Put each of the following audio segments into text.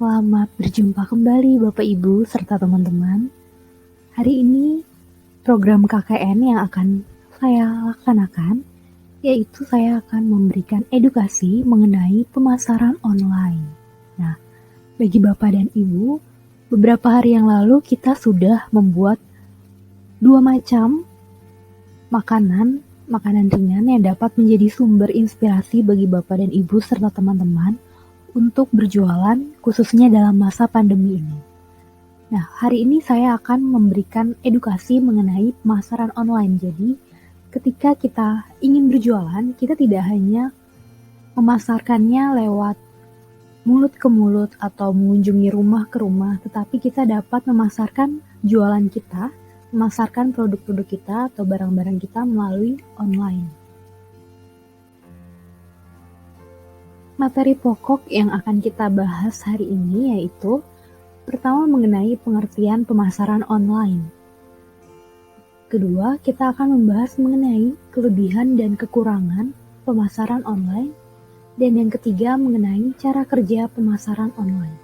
Selamat berjumpa kembali Bapak Ibu serta teman-teman. Hari ini program KKN yang akan saya laksanakan, yaitu saya akan memberikan edukasi mengenai pemasaran online. Nah, bagi Bapak dan Ibu, beberapa hari yang lalu kita sudah membuat 2 macam makanan ringan yang dapat menjadi sumber inspirasi bagi Bapak dan Ibu serta teman-teman untuk berjualan khususnya dalam masa pandemi ini. Nah, hari ini saya akan memberikan edukasi mengenai pemasaran online. Jadi, ketika kita ingin berjualan, kita tidak hanya memasarkannya lewat mulut ke mulut atau mengunjungi rumah ke rumah, tetapi kita dapat memasarkan jualan kita, memasarkan produk-produk kita atau barang-barang kita melalui online. Materi pokok yang akan kita bahas hari ini yaitu pertama mengenai pengertian pemasaran online. Kedua, kita akan membahas mengenai kelebihan dan kekurangan pemasaran online. Dan yang ketiga mengenai cara kerja pemasaran online.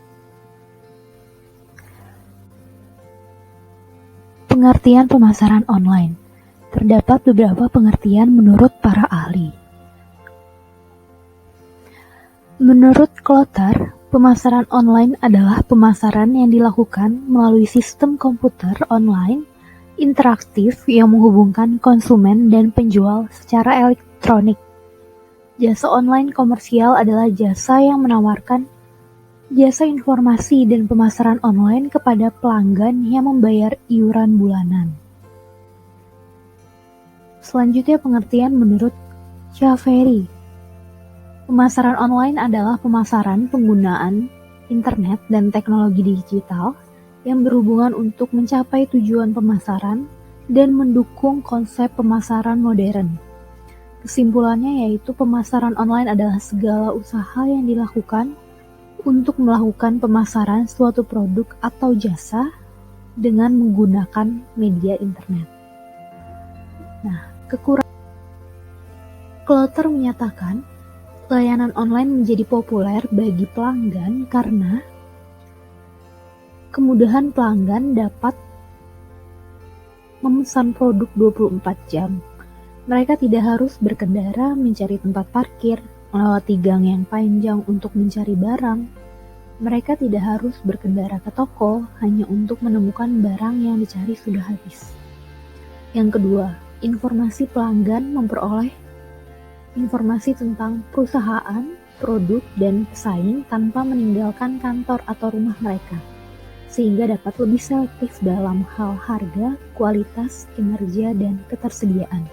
Pengertian pemasaran online. Terdapat beberapa pengertian menurut para ahli. Menurut Klotter, pemasaran online adalah pemasaran yang dilakukan melalui sistem komputer online interaktif yang menghubungkan konsumen dan penjual secara elektronik. Jasa online komersial adalah jasa yang menawarkan jasa informasi dan pemasaran online kepada pelanggan yang membayar iuran bulanan. Selanjutnya pengertian menurut Chiavery. Pemasaran online adalah pemasaran penggunaan internet dan teknologi digital yang berhubungan untuk mencapai tujuan pemasaran dan mendukung konsep pemasaran modern. Kesimpulannya yaitu pemasaran online adalah segala usaha yang dilakukan untuk melakukan pemasaran suatu produk atau jasa dengan menggunakan media internet. Nah, Klotter menyatakan layanan online menjadi populer bagi pelanggan karena kemudahan pelanggan dapat memesan produk 24 jam. Mereka tidak harus berkendara mencari tempat parkir, melewati gang yang panjang untuk mencari barang. Mereka tidak harus berkendara ke toko hanya untuk menemukan barang yang dicari sudah habis. Yang kedua, informasi pelanggan memperoleh informasi tentang perusahaan, produk, dan pesaing tanpa meninggalkan kantor atau rumah mereka, sehingga dapat lebih selektif dalam hal harga, kualitas, kinerja, dan ketersediaan.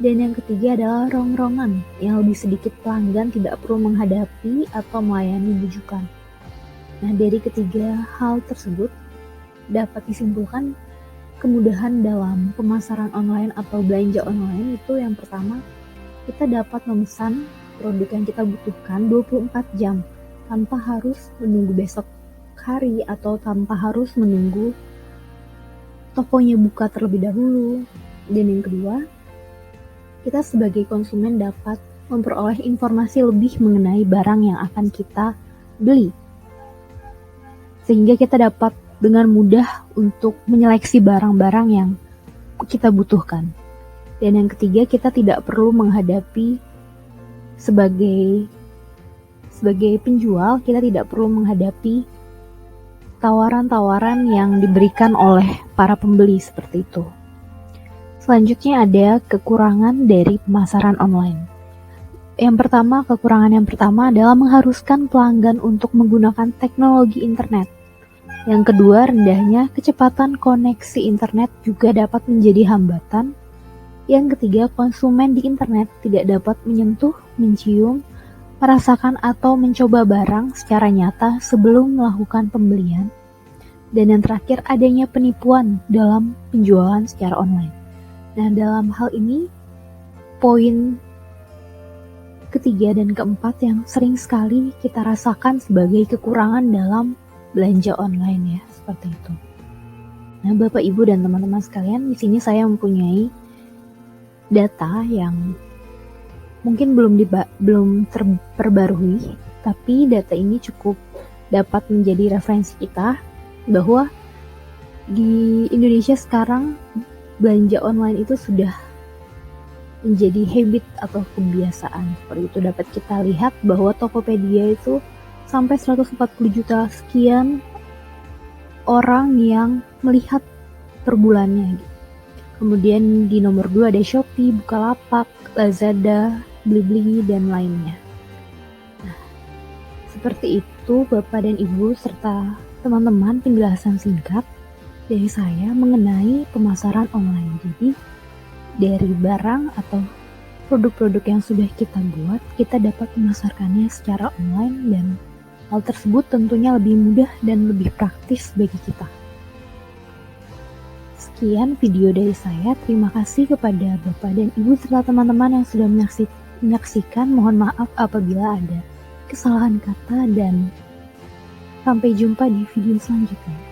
Dan yang ketiga adalah rongrongan, yang lebih sedikit pelanggan tidak perlu menghadapi atau melayani bujukan. Nah, dari ketiga hal tersebut dapat disimpulkan kemudahan dalam pemasaran online atau belanja online itu yang pertama, kita dapat memesan produk yang kita butuhkan 24 jam tanpa harus menunggu besok hari atau tanpa harus menunggu tokonya buka terlebih dahulu. Dan yang kedua, kita sebagai konsumen dapat memperoleh informasi lebih mengenai barang yang akan kita beli. Sehingga kita dapat dengan mudah untuk menyeleksi barang-barang yang kita butuhkan. Dan yang ketiga, kita tidak perlu menghadapi sebagai penjual, kita tidak perlu menghadapi tawaran-tawaran yang diberikan oleh para pembeli seperti itu. Selanjutnya ada kekurangan dari pemasaran online. Kekurangan yang pertama adalah mengharuskan pelanggan untuk menggunakan teknologi internet. Yang kedua, rendahnya kecepatan koneksi internet juga dapat menjadi hambatan. Yang ketiga, konsumen di internet tidak dapat menyentuh, mencium, merasakan atau mencoba barang secara nyata sebelum melakukan pembelian. Dan yang terakhir, adanya penipuan dalam penjualan secara online. Nah, dalam hal ini, poin ketiga dan keempat yang sering sekali kita rasakan sebagai kekurangan dalam belanja online ya, seperti itu. Nah, Bapak, Ibu, dan teman-teman sekalian, di sini saya mempunyai data yang mungkin belum terperbarui, tapi data ini cukup dapat menjadi referensi kita bahwa di Indonesia sekarang belanja online itu sudah menjadi habit atau kebiasaan. Seperti itu dapat kita lihat bahwa Tokopedia itu sampai 140 juta sekian orang yang melihat per bulannya. Kemudian di nomor 2 ada Shopee, Bukalapak, Lazada, Blibli, dan lainnya. Nah, seperti itu Bapak dan Ibu serta teman-teman penjelasan singkat dari saya mengenai pemasaran online. Jadi dari barang atau produk-produk yang sudah kita buat, kita dapat memasarkannya secara online dan hal tersebut tentunya lebih mudah dan lebih praktis bagi kita. Sekian video dari saya. Terima kasih kepada Bapak dan Ibu serta teman-teman yang sudah menyaksikan. Mohon maaf apabila ada kesalahan kata dan sampai jumpa di video selanjutnya.